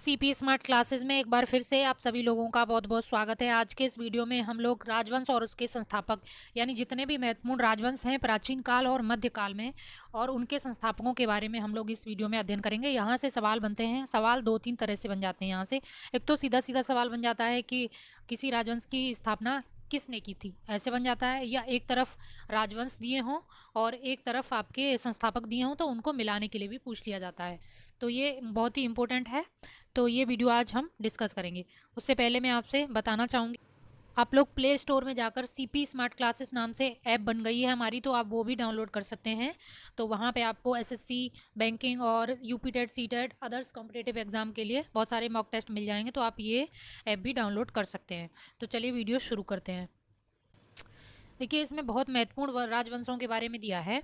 CP smart classes में एक बार फिर से आप सभी लोगों का बहुत बहुत स्वागत है। आज के इस वीडियो में हम लोग राजवंश और उसके संस्थापक यानी जितने भी महत्वपूर्ण राजवंश हैं प्राचीन काल और मध्यकाल में और उनके संस्थापकों के बारे में हम लोग इस वीडियो में अध्ययन करेंगे। यहाँ से सवाल बनते हैं। सवाल दो तीन तरह से बन जाते हैं यहाँ से। एक तो सीधा सीधा सवाल बन जाता है कि किसी राजवंश की स्थापना किसने की थी, ऐसे बन जाता है। या एक तरफ राजवंश दिए हों और एक तरफ आपके संस्थापक दिए हों तो उनको मिलाने के लिए भी पूछ लिया जाता है। तो ये बहुत ही इंपॉर्टेंट है। तो ये वीडियो आज हम डिस्कस करेंगे। उससे पहले मैं आपसे बताना चाहूँगी, आप लोग प्ले स्टोर में जाकर सीपी स्मार्ट क्लासेस नाम से ऐप बन गई है हमारी, तो आप वो भी डाउनलोड कर सकते हैं। तो वहाँ पे आपको एसएससी, बैंकिंग और UP TET, C TET, others competitive exam के लिए बहुत सारे मॉक टेस्ट मिल जाएंगे, तो आप ये ऐप भी डाउनलोड कर सकते हैं। तो चलिए वीडियो शुरू करते हैं। देखिए, इसमें बहुत महत्वपूर्ण राजवंशों के बारे में दिया है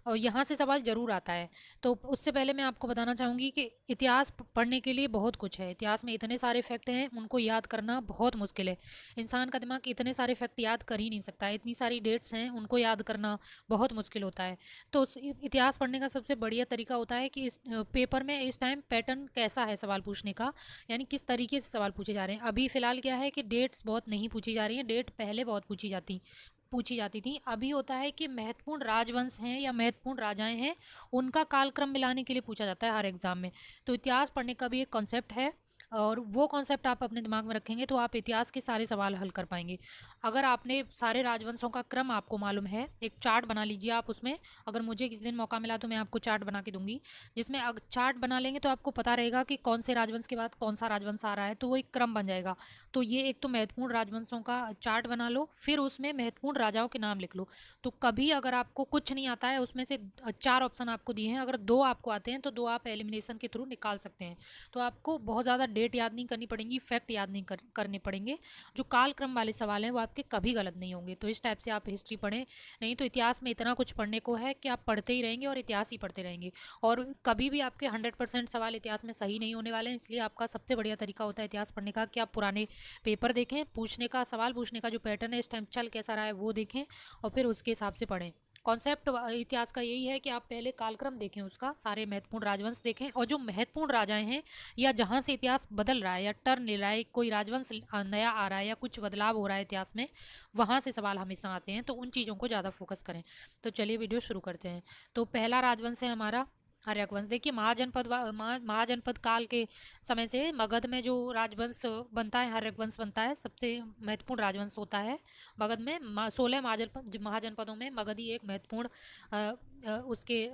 और यहाँ से सवाल जरूर आता है। तो उससे पहले मैं आपको बताना चाहूँगी कि इतिहास पढ़ने के लिए बहुत कुछ है। इतिहास में इतने सारे फैक्ट हैं, उनको याद करना बहुत मुश्किल है। इंसान का दिमाग इतने सारे फैक्ट याद कर ही नहीं सकता। इतनी सारी डेट्स हैं, उनको याद करना बहुत मुश्किल होता है। तो इतिहास पढ़ने का सबसे बढ़िया तरीका होता है कि इस पेपर में इस टाइम पैटर्न कैसा है सवाल पूछने का, यानी किस तरीके से सवाल पूछे जा रहे हैं। अभी फिलहाल क्या है कि डेट्स बहुत नहीं पूछी जा रही हैं, डेट पहले बहुत पूछी जाती थी। अभी होता है कि महत्वपूर्ण राजवंश हैं या महत्वपूर्ण राजाएं हैं, उनका कालक्रम मिलाने के लिए पूछा जाता है हर एग्जाम में। तो इतिहास पढ़ने का भी एक कॉन्सेप्ट है और वो कॉन्सेप्ट आप अपने दिमाग में रखेंगे तो आप इतिहास के सारे सवाल हल कर पाएंगे। अगर आपने सारे राजवंशों का क्रम आपको मालूम है, एक चार्ट बना लीजिए आप उसमें। अगर मुझे किसी दिन मौका मिला तो मैं आपको चार्ट बना के दूंगी, जिसमें चार्ट बना लेंगे तो आपको पता रहेगा कि कौन से राजवंश के बाद कौन सा राजवंश आ रहा है, तो वो एक क्रम बन जाएगा। तो ये एक तो महत्वपूर्ण राजवंशों का चार्ट बना लो, फिर उसमें महत्वपूर्ण राजाओं के नाम लिख लो। तो कभी अगर आपको कुछ नहीं आता है, उसमें से चार ऑप्शन आपको दिए हैं, अगर दो आपको आते हैं तो दो आप एलिमिनेशन के थ्रू निकाल सकते हैं। तो आपको बहुत ज़्यादा डेट याद नहीं करनी पड़ेगी, फैक्ट याद नहीं करने पड़ेंगे। जो काल क्रम वाले सवाल हैं वो आपके कभी गलत नहीं होंगे। तो इस टाइप से आप हिस्ट्री पढ़ें। नहीं तो इतिहास में इतना कुछ पढ़ने को है कि आप पढ़ते ही रहेंगे और इतिहास ही पढ़ते रहेंगे। और कभी भी आपके 100% सवाल इतिहास में सही नहीं होने वाले हैं। इसलिए आपका सबसे बढ़िया तरीका होता है इतिहास पढ़ने का कि आप पुराने पेपर देखें, पूछने का सवाल पूछने का जो पैटर्न है इस टाइम चल कैसा रहा है वो देखें और फिर उसके हिसाब से पढ़ें। कॉन्सेप्ट इतिहास का यही है कि आप पहले कालक्रम देखें, उसका सारे महत्वपूर्ण राजवंश देखें और जो महत्वपूर्ण राजाएं हैं या जहां से इतिहास बदल रहा है या टर्न ले रहा है, कोई राजवंश नया आ रहा है या कुछ बदलाव हो रहा है इतिहास में, वहां से सवाल हमेशा आते हैं। तो उन चीज़ों को ज़्यादा फोकस करें। तो चलिए वीडियो शुरू करते हैं। तो पहला राजवंश है हमारा आर्यक वंश। देखिए, महाजनपद काल के समय से मगध में जो राजवंश बनता है, आर्यक वंश बनता है, सबसे महत्वपूर्ण राजवंश होता है मगध में। 16 महाजनपदों में मगध ही एक महत्वपूर्ण उसके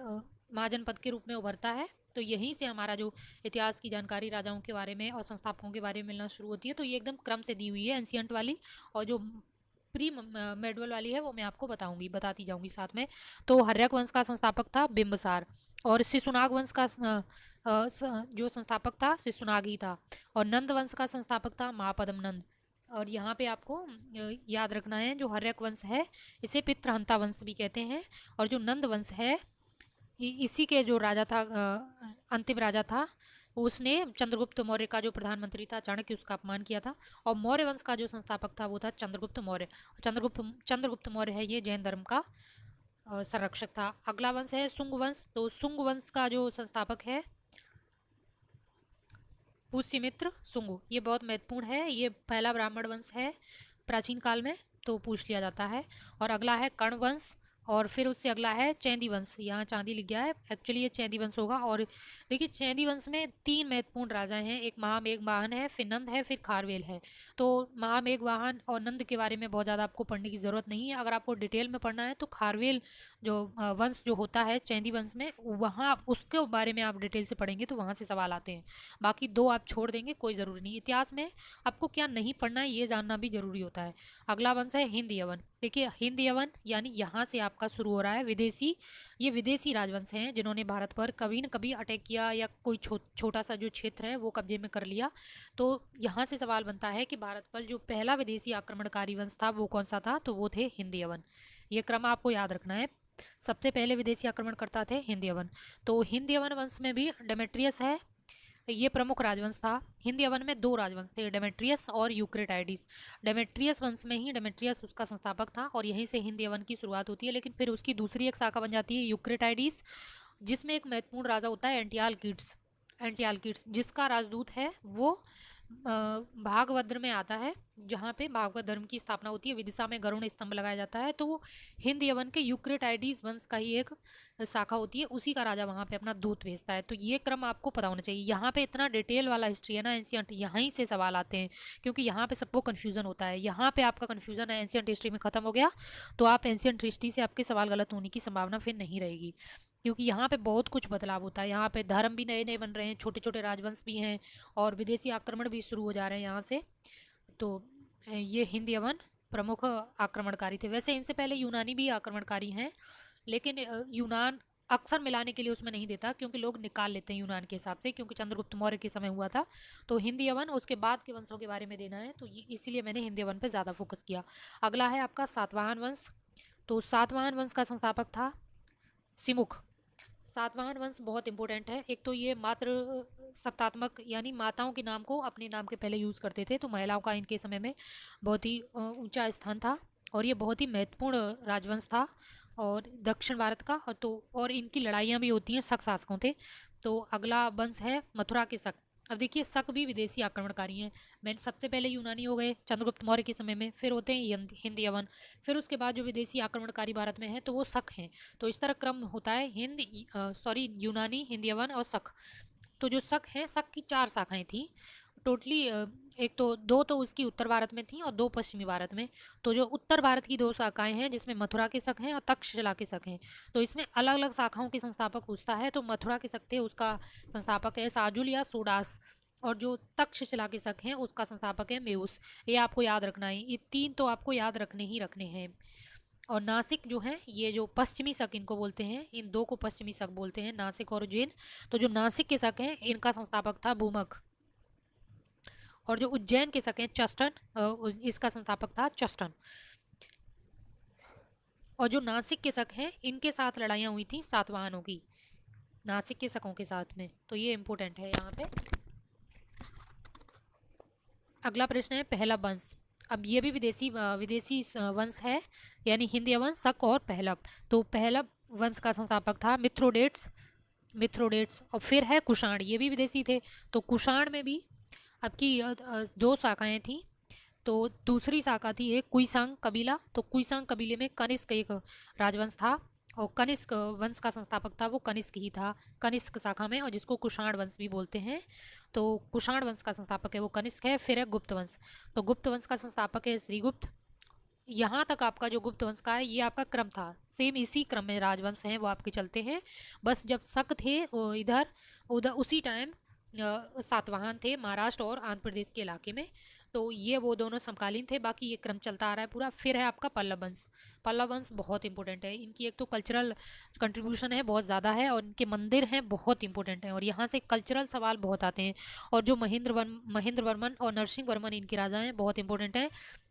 महाजनपद के रूप में उभरता है। तो यहीं से हमारा जो इतिहास की जानकारी राजाओं के बारे में और संस्थापकों के बारे में मिलना शुरू होती है। तो ये एकदम क्रम से दी हुई है एंशियंट वाली, और जो प्री मेडवल वाली है वो मैं आपको बताती जाऊंगी साथ में। तो हर्यक वंश का संस्थापक था बिंबसार, और शिशुनाग वंश का जो संस्थापक था शिशुनाग ही था, और नंद वंश का संस्थापक था महापद्म नंद। और यहाँ पे आपको याद रखना है, जो हर्यक वंश है इसे पितृहंता वंश भी कहते हैं, और जो नंद वंश है इसी के जो राजा था, अंतिम राजा था, उसने चंद्रगुप्त मौर्य का जो प्रधानमंत्री था चाणक्य, उसका अपमान किया था। और मौर्य वंश का जो संस्थापक था वो था चंद्रगुप्त मौर्य। चंद्रगुप्त मौर्य है ये जैन धर्म का संरक्षक था। अगला वंश है सुंग वंश। तो सुंग वंश का जो संस्थापक है पुष्यमित्र सुंग, ये बहुत महत्वपूर्ण है। ये पहला ब्राह्मण वंश है प्राचीन काल में, तो पूछ लिया जाता है। और अगला है कर्ण वंश, और फिर उससे अगला है चैंदी वंश। यहाँ चांदी लिख गया है, एक्चुअली ये चैंदी वंश होगा। और देखिए, चैंदी वंश में तीन महत्वपूर्ण राजा हैं, एक महामेघवाहन है, फिर नंद है, फिर खारवेल है। तो महामेघवाहन और नंद के बारे में बहुत ज़्यादा आपको पढ़ने की ज़रूरत नहीं है। अगर आपको डिटेल में पढ़ना है तो खारवेल जो वंश जो होता है चैंदी वंश में, वहाँ उसके बारे में आप डिटेल से पढ़ेंगे तो वहाँ से सवाल आते हैं। बाकी दो आप छोड़ देंगे, कोई ज़रूरी नहीं। इतिहास में आपको क्या नहीं पढ़ना है ये जानना भी जरूरी होता है। अगला वंश है हिंद यवन। देखिए, हिंद यवन यानी यहाँ से आपका शुरू हो रहा है विदेशी, ये विदेशी राजवंश हैं जिन्होंने भारत पर कभी न कभी अटैक किया या कोई छोटा सा जो क्षेत्र है वो कब्जे में कर लिया। तो यहाँ से सवाल बनता है कि भारत पर जो पहला विदेशी आक्रमणकारी वंश था वो कौन सा था, तो वो थे हिंद यवन। ये क्रम आपको याद रखना है। सबसे पहले विदेशी आक्रमणकर्ता थे हिंद यवन। तो हिंद यवन वंश में भी डेमेट्रियस है, ये प्रमुख राजवंश था। हिंद यवन में दो राजवंश थे, डेमेट्रियस और यूक्रेटाइडिस। डेमेट्रियस वंश में ही डेमेट्रियस उसका संस्थापक था और यहीं से हिंद यवन की शुरुआत होती है। लेकिन फिर उसकी दूसरी एक शाखा बन जाती है यूक्रेटाइडिस, जिसमें एक महत्वपूर्ण राजा होता है एंटियाल किड्स। एंटियालकिड्स, जिसका राजदूत है वो भागवद्र में आता है, जहाँ पे भागवत धर्म की स्थापना होती है। विदिशा में गरुड़ स्तंभ लगाया जाता है, तो वो हिंद यवन के यूक्रेटाइडिस वंश का ही एक शाखा होती है, उसी का राजा वहाँ पे अपना दूत भेजता है। तो ये क्रम आपको पता होना चाहिए। यहाँ पे इतना डिटेल वाला हिस्ट्री है ना एंशियंट, यहीं से सवाल आते हैं, क्योंकि यहाँ पे सबको कन्फ्यूजन होता है। यहाँ पे आपका कन्फ्यूजन है एंशियंट हिस्ट्री में खत्म हो गया, तो आप एंशियंट हिस्ट्री से आपके सवाल गलत होने की संभावना फिर नहीं रहेगी, क्योंकि यहाँ पे बहुत कुछ बदलाव होता है। यहाँ पे धर्म भी नए नए बन रहे हैं, छोटे छोटे राजवंश भी हैं, और विदेशी आक्रमण भी शुरू हो जा रहे हैं यहाँ से। तो ये हिंद यवन प्रमुख आक्रमणकारी थे। वैसे इनसे पहले यूनानी भी आक्रमणकारी हैं, लेकिन यूनान अक्सर मिलाने के लिए उसमें नहीं देता, क्योंकि लोग निकाल लेते हैं यूनान के हिसाब से, क्योंकि चंद्रगुप्त मौर्य के समय हुआ था। तो हिंद यवन उसके बाद के वंशों के बारे में देना है, तो इसीलिए मैंने हिंद यवन पर ज़्यादा फोकस किया। अगला है आपका सातवाहन वंश। तो सातवाहन वंश का संस्थापक था सिमुख। सातवाहन वंश बहुत इंपॉर्टेंट है। एक तो ये मात्र सत्तात्मक, यानी माताओं के नाम को अपने नाम के पहले यूज़ करते थे, तो महिलाओं का इनके समय में बहुत ही ऊंचा स्थान था, और ये बहुत ही महत्वपूर्ण राजवंश था और दक्षिण भारत का। और इनकी लड़ाइयाँ भी होती हैं, शक शासकों थे। तो अगला वंश है मथुरा के शक। अब देखिए, शक भी विदेशी आक्रमणकारी हैं। मैंने सबसे पहले यूनानी हो गए चंद्रगुप्त मौर्य के समय में, फिर होते हैं हिंद यवन, फिर उसके बाद जो विदेशी आक्रमणकारी भारत में है तो वो शक हैं। तो इस तरह क्रम होता है, यूनानी, हिंद यवन और शक। तो जो शक है, शक की 4 शाखाएं थी टोटली। एक तो दो तो उसकी उत्तर भारत में थी और 2 पश्चिमी भारत में। तो जो उत्तर भारत की 2 शाखाएं हैं, जिसमें मथुरा के शक हैं और तक्षशिला के शक हैं, तो इसमें अलग अलग शाखाओं के संस्थापक पूछता है। तो मथुरा के शक थे, उसका संस्थापक है साजुल या सोडास, और जो तक्षशिला के शक हैं उसका संस्थापक है मेउस। ये आपको याद रखना है, ये 3 तो आपको याद रखने ही रखने हैं। और नासिक जो है, ये जो पश्चिमी शक इनको बोलते हैं, इन 2 को पश्चिमी शक बोलते हैं, नासिक और उज्जैन। तो जो नासिक के शक हैं, इनका संस्थापक था भूमक। और जो उज्जैन के शक हैं, चस्टन, इसका संस्थापक था चस्टन। और जो नासिक के शक हैं, इनके साथ लड़ाइयाँ हुई थी सातवाहनों की, नासिक के शकों के साथ में। तो ये इंपॉर्टेंट है यहाँ पे। अगला प्रश्न है पहला वंश। अब ये भी विदेशी वंश है, यानी हिंद वंश, शक और पहलव। तो पहलव वंश का संस्थापक था मिथ्रोडेट्स। और फिर है कुषाण, ये भी विदेशी थे। तो कुषाण में भी आपकी 2 शाखाएं थी। तो दूसरी शाखा थी एक कुईसांग कबीला। तो कुईसांग कबीले में कनिष्क एक राजवंश था, और कनिष्क वंश का संस्थापक था वो कनिष्क ही था, कनिष्क शाखा में, और जिसको कुषाण वंश भी बोलते हैं। तो कुषाण वंश का संस्थापक है वो कनिष्क है। फिर है गुप्त वंश। तो गुप्त वंश का संस्थापक है श्रीगुप्त। यहाँ तक आपका जो गुप्त वंश का है, ये आपका क्रम था, सेम इसी क्रम में राजवंश हैं वो आपके चलते हैं। बस जब शक थे इधर उधर उसी टाइम सातवाहन थे महाराष्ट्र और आंध्र प्रदेश के इलाके में। तो ये वो दोनों समकालीन थे, बाकी ये क्रम चलता आ रहा है पूरा। फिर है आपका पल्लव वंश। पल्लव वंश बहुत इंपॉर्टेंट है, इनकी एक तो कल्चरल कंट्रीब्यूशन है बहुत ज़्यादा है, और इनके मंदिर हैं बहुत इंपॉर्टेंट हैं, और यहाँ से कल्चरल सवाल बहुत आते हैं। और जो महेंद्र वर्मन और नरसिंह वर्मन इनके राजा हैं, बहुत इंपॉर्टेंट हैं।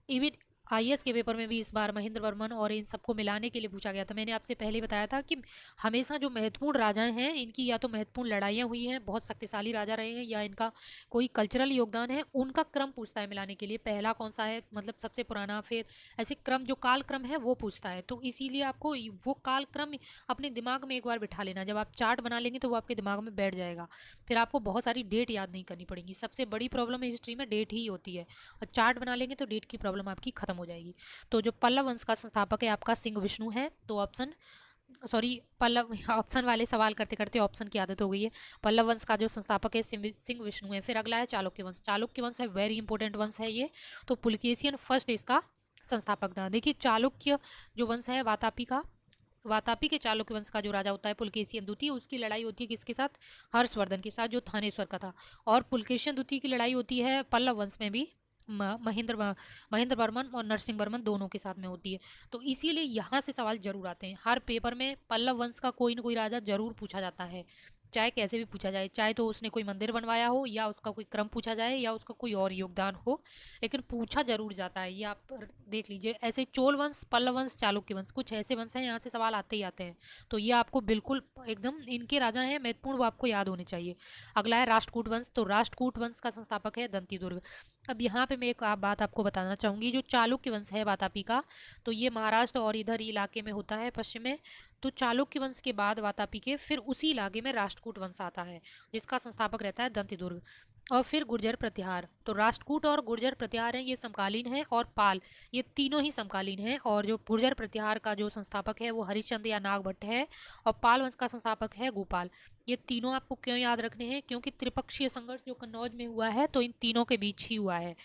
इवन आईएएस के पेपर में भी इस बार महेंद्र वर्मन और इन सबको मिलाने के लिए पूछा गया था। मैंने आपसे पहले बताया था कि हमेशा जो महत्वपूर्ण राजा हैं, इनकी या तो महत्वपूर्ण लड़ाइयाँ हुई हैं, बहुत शक्तिशाली राजा रहे हैं, या इनका कोई कल्चरल योगदान है, उनका क्रम पूछता है मिलाने के लिए, पहला कौन सा है, मतलब सबसे पुराना, फिर ऐसे क्रम जो काल क्रम है वो पूछता है। तो इसीलिए आपको वो काल क्रम अपने दिमाग में एक बार बिठा लेना, जब आप चार्ट बना लेंगे तो वो आपके दिमाग में बैठ जाएगा। फिर आपको बहुत सारी डेट याद नहीं करनी पड़ेगी। सबसे बड़ी प्रॉब्लम हिस्ट्री में डेट ही होती है, और चार्ट बना लेंगे तो डेट की प्रॉब्लम आपकी खत्म हो जाएगी। तो जो पल्लव वंश का संस्थापक है आपका सिंह विष्णु है। तो ऑप्शन, सॉरी, पल्लव ऑप्शन वाले सवाल करते करते ऑप्शन की आदत हो गई है। पल्लव वंश का जो संस्थापक है सिंह विष्णु है। फिर अगला है चालुक्य वंश। चालुक्य वंश है वेरी इंपॉर्टेंट वंश है ये। तो पुलकेशियन फर्स्ट इसका संस्थापक था। देखिए, चालुक्य जो वंश है वातापी के चालुक्य वंश का जो राजा होता है पुलकेशियन द्वितीय, उसकी लड़ाई होती है किसके साथ, हर्षवर्धन के साथ, जो थानेश्वर का था। और पुलकेशियन द्वितीय की लड़ाई होती है पल्लव वंश में भी, महेंद्र वर्मन और नरसिंह वर्मन दोनों के साथ में होती है। तो इसीलिए यहाँ से सवाल जरूर आते हैं हर पेपर में। पल्लव वंश का कोई ना कोई राजा जरूर पूछा जाता है, चाहे कैसे भी पूछा जाए, चाहे तो उसने कोई मंदिर बनवाया हो, या उसका कोई क्रम पूछा जाए, या उसका कोई और योगदान हो, लेकिन पूछा जरूर जाता है। ये आप देख लीजिए, ऐसे चोल वंश, पल्लव वंश, चालुक्य वंश, कुछ ऐसे वंश हैं यहाँ से सवाल आते ही आते हैं। तो ये आपको बिल्कुल एकदम इनके राजा हैं महत्वपूर्ण, वो आपको याद होने चाहिए। अगला है राष्ट्रकूट वंश। तो राष्ट्रकूट वंश का संस्थापक है दंती दुर्ग। अब यहाँ पे मैं एक बात आपको बताना चाहूँगी, जो चालुक्य वंश है वातापी का, तो ये महाराष्ट्र और इधर इलाके में होता है पश्चिम में। तो चालुक्य वंश के बाद वातापी के फिर उसी इलाके में राष्ट्रकूट वंश आता है, जिसका संस्थापक रहता है दंतिदुर्ग। और फिर गुर्जर प्रतिहार। तो राष्ट्रकूट और गुर्जर प्रतिहार है, ये समकालीन है, और पाल, ये तीनों ही समकालीन है। और जो गुर्जर प्रतिहार का जो संस्थापक है वो हरिश्चंद्र या नागभट्ट है, और पाल वंश का संस्थापक है गोपाल। ये तीनों आपको क्यों याद रखने हैं? क्योंकि त्रिपक्षीय संघर्ष जो कन्नौज में हुआ है तो इन तीनों के बीच ही हुआ है।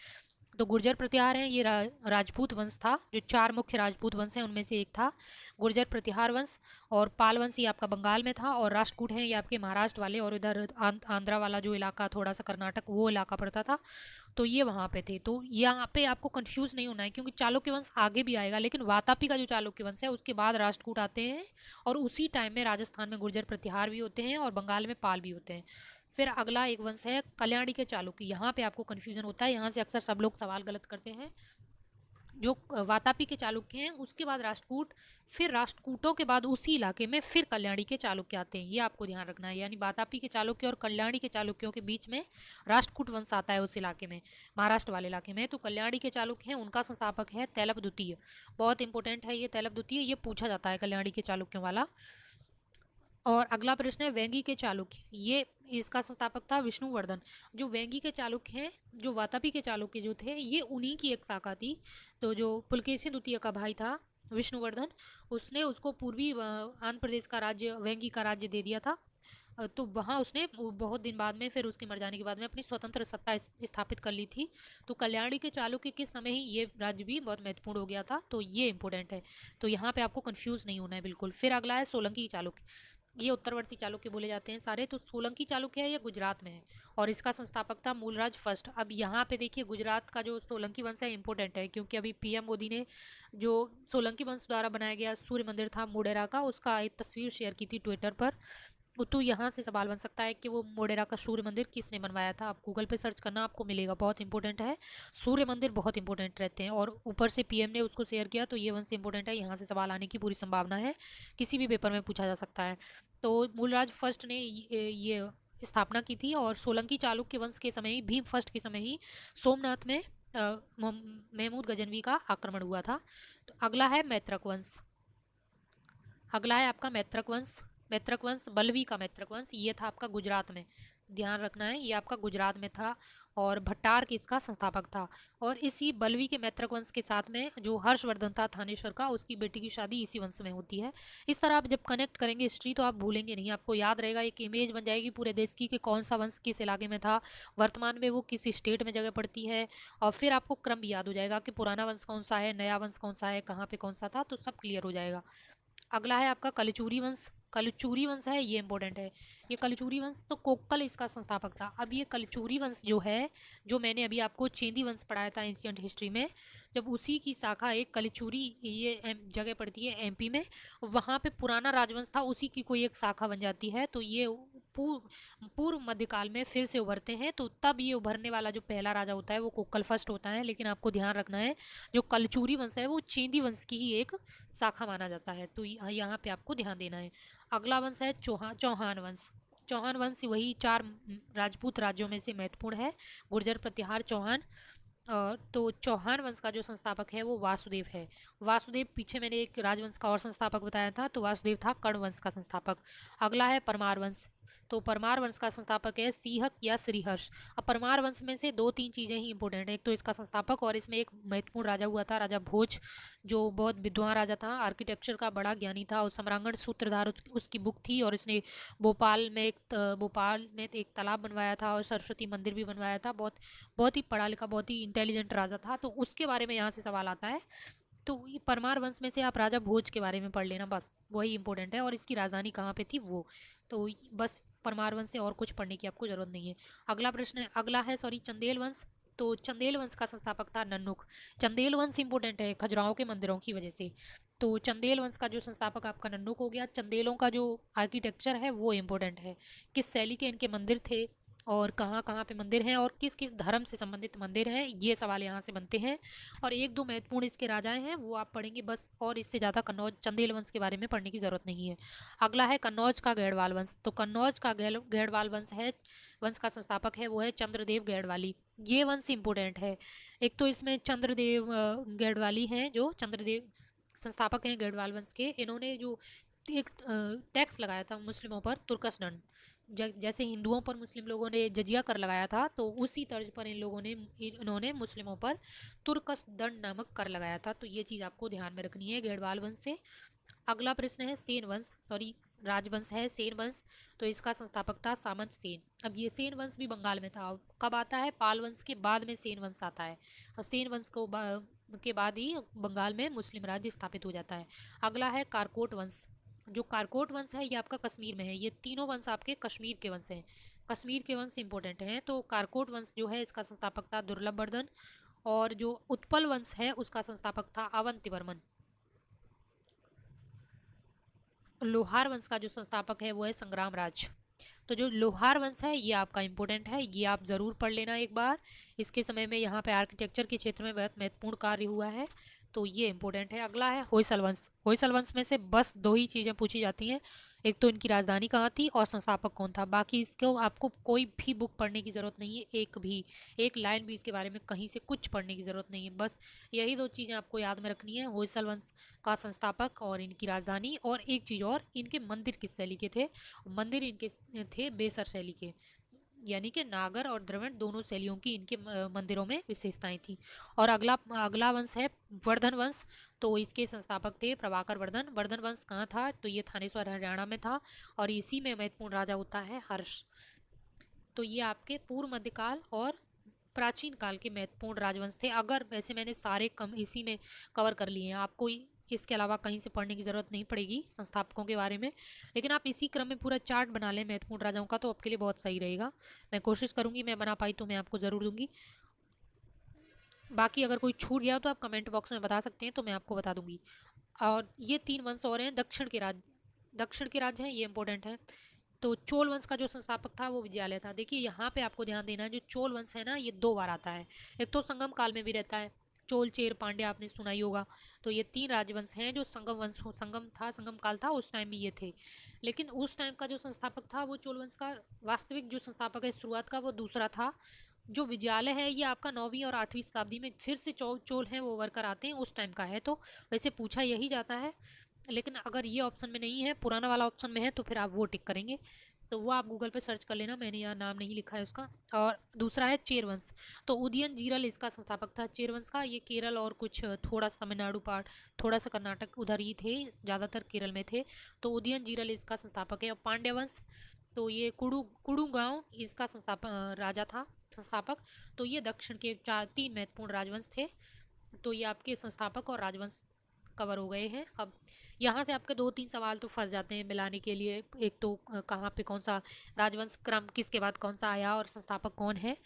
तो गुर्जर प्रतिहार है, ये राजपूत वंश था, जो चार मुख्य राजपूत वंश हैं उनमें से एक था गुर्जर प्रतिहार वंश। और पाल वंश ये आपका बंगाल में था, और राष्ट्रकूट है ये आपके महाराष्ट्र वाले और इधर आंध्रा वाला जो इलाका, थोड़ा सा कर्नाटक वो इलाका पड़ता था, तो ये वहाँ पे थे। तो यहाँ पे आपको कंफ्यूज नहीं होना है, क्योंकि चालुक्य वंश आगे भी आएगा, लेकिन वातापी का जो चालुक्य वंश है उसके बाद राष्ट्रकूट आते हैं, और उसी टाइम में राजस्थान में गुर्जर प्रतिहार भी होते हैं और बंगाल में पाल भी होते हैं। फिर अगला एक वंश है कल्याणी के चालुक्य। यहाँ पे आपको कन्फ्यूजन होता है, यहाँ से अक्सर सब लोग सवाल गलत करते हैं। जो वातापी के चालुक्य हैं उसके बाद राष्ट्रकूट, फिर राष्ट्रकूटों के बाद उसी इलाके में फिर कल्याणी के चालुक्य आते हैं, ये आपको ध्यान रखना है। यानी वातापी के चालुक्य और कल्याणी के चालुक्यों के बीच में राष्ट्रकूट वंश आता है उस इलाके में, महाराष्ट्र वाले इलाके में। तो कल्याणी के चालुक्य हैं, उनका संस्थापक है तैलप द्वितीय। बहुत इंपॉर्टेंट है ये तैलप द्वितीय, ये पूछा जाता है कल्याणी के चालुक्यों वाला। और अगला प्रश्न है वेंगी के चालुक्य। ये इसका संस्थापक था विष्णुवर्धन। जो वेंगी के चालुक्य हैं, जो वातापी के चालुक्य जो थे, ये उन्हीं की एक शाखा थी। तो जो पुलकेशी द्वितीय का भाई था विष्णुवर्धन, उसने उसको पूर्वी आंध्र प्रदेश का राज्य, वेंगी का राज्य दे दिया था। तो वहाँ उसने बहुत दिन बाद में, फिर उसके मर जाने के बाद में अपनी स्वतंत्र सत्ता स्थापित कर ली थी। तो कल्याणी के चालुक्य के समय ही ये राज्य भी बहुत महत्वपूर्ण हो गया था, तो ये इंपॉर्टेंट है। तो यहाँ पे आपको कंफ्यूज नहीं होना है बिल्कुल। फिर अगला है सोलंकी चालुक्य। ये उत्तरवर्ती चालुक्य बोले जाते हैं सारे। तो सोलंकी चालुक्य है, ये गुजरात में है, और इसका संस्थापक था मूलराज फर्स्ट। अब यहाँ पे देखिए गुजरात का जो सोलंकी वंश है इंपॉर्टेंट है, क्योंकि अभी पीएम मोदी ने जो सोलंकी वंश द्वारा बनाया गया सूर्य मंदिर था मोढेरा का, उसका एक तस्वीर शेयर की थी ट्विटर पर। तो यहाँ से सवाल बन सकता है कि वो मोढेरा का सूर्य मंदिर किसने बनवाया था। आप गूगल पे सर्च करना, आपको मिलेगा, बहुत इंपॉर्टेंट है। सूर्य मंदिर बहुत इंपॉर्टेंट रहते हैं, और ऊपर से पीएम ने उसको शेयर किया, तो ये वंश इंपॉर्टेंट है, यहाँ से सवाल आने की पूरी संभावना है, किसी भी पेपर में पूछा जा सकता है। तो मूलराज फर्स्ट ने ये स्थापना की थी, और सोलंकी चालुक्य वंश के समय ही, भीम फर्स्ट के समय ही सोमनाथ में महमूद गजनवी का आक्रमण हुआ था। तो अगला है मैत्रक वंश। अगला है आपका मैत्रक वंश। मैत्रक वंश, बल्लवी का मैत्रक वंश, ये था आपका गुजरात में, ध्यान रखना है, ये आपका गुजरात में था, और भट्टार की इसका संस्थापक था। और इसी बल्लवी के मैत्रक वंश के साथ में जो हर्षवर्धन था थानेश्वर का, उसकी बेटी की शादी इसी वंश में होती है। इस तरह आप जब कनेक्ट करेंगे हिस्ट्री तो आप भूलेंगे नहीं, आपको याद रहेगा, एक इमेज बन जाएगी पूरे देश की कि कौन सा वंश किस इलाके में था, वर्तमान में वो किस स्टेट में जगह पड़ती है, और फिर आपको क्रम भी याद हो जाएगा कि पुराना वंश कौन सा है, नया वंश कौन सा है, कहाँ पे कौन सा था, तो सब क्लियर हो जाएगा। अगला है आपका कलचूरी वंश। कलचूरी वंश है, ये इंपॉर्टेंट है। ये कलचूरी वंश, तो कोक्कल इसका संस्थापक था। अब ये कलचूरी वंश जो है, जो मैंने अभी आपको चेंदी वंश पढ़ाया था एंशियंट हिस्ट्री में, जब उसी की शाखा एक कलचूरी, ये जगह पड़ती है एमपी में, वहाँ पे पुराना राजवंश था, उसी की कोई एक शाखा बन जाती है। तो ये पूर्व मध्यकाल में फिर से उभरते हैं। तो तब ये उभरने वाला जो पहला राजा होता है वो कोक्कल फर्स्ट होता है। लेकिन आपको ध्यान रखना है, जो कलचूरी वंश है वो चेंदी वंश की ही एक शाखा माना जाता है, तो यहाँ पे आपको ध्यान देना है। अगला वंश है चौहान वंश। चौहान वंश वही चार राजपूत राज्यों में से महत्वपूर्ण है, गुर्जर प्रतिहार चौहान। तो चौहान वंश का जो संस्थापक है वो वासुदेव है। वासुदेव, पीछे मैंने एक राजवंश का और संस्थापक बताया था, तो वासुदेव था कर्ण वंश का संस्थापक। अगला है परमार वंश। तो परमार वंश का संस्थापक है सीहक या श्रीहर्ष। अब परमार वंश में से दो तीन चीज़ें ही इंपॉर्टेंट है, एक तो इसका संस्थापक, और इसमें एक महत्वपूर्ण राजा हुआ था राजा भोज, जो बहुत विद्वान राजा था, आर्किटेक्चर का बड़ा ज्ञानी था, और सम्रांगण सूत्रधार उसकी बुक थी। और इसने भोपाल में एक तालाब बनवाया था, और सरस्वती मंदिर भी बनवाया था। बहुत बहुत ही पढ़ा लिखा, बहुत ही इंटेलिजेंट राजा था, तो उसके बारे में यहाँ से सवाल आता है। तो ये परमार वंश में से आप राजा भोज के बारे में पढ़ लेना, बस वही इंपॉर्टेंट है, और इसकी राजधानी कहाँ पे थी वो। तो बस परमार वंश से और कुछ पढ़ने की आपको जरूरत नहीं है। अगला है चंदेल वंश। तो चंदेल वंश का संस्थापक था नन्नुक। चंदेल वंश इंपॉर्टेंट है खजुराहो के मंदिरों की वजह से। तो चंदेल वंश का जो संस्थापक आपका नन्नुक हो गया। चंदेलों का जो आर्किटेक्चर है वो इंपॉर्टेंट है, किस शैली के इनके मंदिर थे, और कहाँ कहाँ पे मंदिर हैं, और किस किस धर्म से संबंधित मंदिर हैं, ये सवाल यहाँ से बनते हैं। और एक दो महत्वपूर्ण इसके राजाएं हैं वो आप पढ़ेंगे बस, और इससे ज़्यादा कन्नौज चंदेल वंश के बारे में पढ़ने की जरूरत नहीं है। अगला है कन्नौज का गैड़वाल वंश। तो कन्नौज का गैड़वाल वंश है, वंश का संस्थापक है वो है चंद्रदेव गैड़वाली। ये वंश इंपोर्टेंट है। एक तो इसमें चंद्रदेव गैड़वाली हैं, जो चंद्रदेव संस्थापक हैं गढ़वाल वंश के। इन्होंने जो एक टैक्स लगाया था मुस्लिमों पर, तुर्कस दंड। जैसे हिंदुओं पर मुस्लिम लोगों ने जजिया कर लगाया था, तो उसी तर्ज पर इन्होंने मुस्लिमों पर तुर्कस दंड नामक कर लगाया था। तो ये चीज़ आपको ध्यान में रखनी है गढ़वाल वंश से। अगला प्रश्न है सेन वंश, सॉरी राजवंश है सेन वंश। तो इसका संस्थापक था सामंत सेन। अब ये सेन वंश भी बंगाल में था। कब आता है? पाल वंश के बाद में सेन वंश आता है, और सेन वंश के बाद ही बंगाल में मुस्लिम राज्य स्थापित हो जाता है। अगला है कारकोट वंश। जो कारकोट वंश है ये आपका कश्मीर में है। ये तीनों वंश आपके कश्मीर के वंश हैं। कश्मीर के वंश इंपॉर्टेंट हैं। तो कारकोट वंश जो है इसका संस्थापक था दुर्लभ वर्धन। और जो उत्पल वंश है उसका संस्थापक था अवंतिवर्मन। लोहार वंश का जो संस्थापक है वो है संग्रामराज। तो जो लोहार वंश है ये आपका इंपॉर्टेंट है, ये आप जरूर पढ़ लेना एक बार। इसके समय में यहाँ पे आर्किटेक्चर के क्षेत्र में बहुत महत्वपूर्ण कार्य हुआ है, तो ये इंपॉर्टेंट है। अगला है होयसल वंश। होयसल वंश में से बस दो ही चीज़ें पूछी जाती हैं, एक तो इनकी राजधानी कहाँ थी और संस्थापक कौन था। बाकी इसको आपको कोई भी बुक पढ़ने की ज़रूरत नहीं है, एक भी एक लाइन भी इसके बारे में कहीं से कुछ पढ़ने की ज़रूरत नहीं है। बस यही दो चीज़ें आपको याद में रखनी है, होयसल वंश का संस्थापक और इनकी राजधानी। और एक चीज़ और, इनके मंदिर किस शैली के थे? मंदिर इनके थे बेसर शैली के, यानी कि नागर और द्रविड़ दोनों शैलियों की इनके मंदिरों में विशेषताएं थी। और अगला अगला वंश है वर्धन वंश। तो इसके संस्थापक थे प्रभाकर वर्धन। वर्धन वंश कहाँ था? तो ये थानेश्वर हरियाणा में था, और इसी में महत्वपूर्ण राजा होता है हर्ष। तो ये आपके पूर्व मध्यकाल और प्राचीन काल के महत्वपूर्ण राजवंश थे। अगर वैसे मैंने सारे कम इसी में कवर कर लिए हैं, आपको इसके अलावा कहीं से पढ़ने की ज़रूरत नहीं पड़ेगी संस्थापकों के बारे में। लेकिन आप इसी क्रम में पूरा चार्ट बना लें महत्वपूर्ण राजाओं का, तो आपके लिए बहुत सही रहेगा। मैं कोशिश करूंगी, मैं बना पाई तो मैं आपको ज़रूर दूंगी। बाकी अगर कोई छूट गया तो आप कमेंट बॉक्स में बता सकते हैं, तो मैं आपको बता दूंगी। और ये तीन वंश और हैं दक्षिण के राज्य, दक्षिण के राज्य हैं, ये इंपॉर्टेंट है। तो चोल वंश का जो संस्थापक था वो विजयालय था। देखिए यहाँ पे आपको ध्यान देना है, जो चोल वंश है ना ये दो बार आता है। एक तो संगम काल में भी रहता है, चोल चेर पांड्या आपने सुना ही होगा। तो ये तीन राजवंश हैं जो संगम वंश, संगम था, संगम काल था उस टाइम भी ये थे। लेकिन उस टाइम का जो संस्थापक था वो चोल वंश का वास्तविक जो संस्थापक है शुरुआत का वो दूसरा था। जो विजयालय है ये आपका 9वीं और 8वीं शताब्दी में फिर से चोल हैं वो वर्कर आते हैं, उस टाइम का है। तो वैसे पूछा यही जाता है, लेकिन अगर ये ऑप्शन में नहीं है, पुराना वाला ऑप्शन में है, तो फिर आप वो टिक करेंगे। तो वो आप गूगल पे सर्च कर लेना, मैंने यहाँ नाम नहीं लिखा है उसका। और दूसरा है चेरवंश। तो उदयन जीरल इसका संस्थापक था चेरवंश का। ये केरल और कुछ थोड़ा सा तमिलनाडु पार्ट, थोड़ा सा कर्नाटक उधर ही थे, ज़्यादातर केरल में थे। तो उदयन जीरल इसका संस्थापक है। और पांड्य वंश, तो ये कुड़ू गांव इसका संस्थापक राजा था, संस्थापक। तो ये दक्षिण के चार तीन महत्वपूर्ण राजवंश थे। तो ये आपके संस्थापक और राजवंश कवर हो गए हैं। अब यहाँ से आपके दो तीन सवाल तो फंस जाते हैं मिलाने के लिए। एक तो कहाँ पे कौन सा राजवंश क्रम किसके बाद कौन सा आया और संस्थापक कौन है।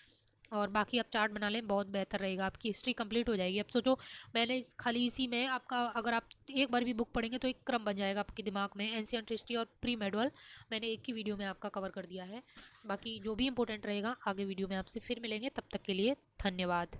और बाकी आप चार्ट बना लें, बहुत बेहतर रहेगा, आपकी हिस्ट्री कंप्लीट हो जाएगी। अब सोचो, मैंने खाली इसी में आपका, अगर आप एक बार भी बुक पढ़ेंगे तो एक क्रम बन जाएगा आपके दिमाग में, एंशियंट हिस्ट्री और प्री मेडवल मैंने एक ही वीडियो में आपका कवर कर दिया है। बाकी जो भी इंपॉर्टेंट रहेगा आगे वीडियो में आपसे फिर मिलेंगे, तब तक के लिए धन्यवाद।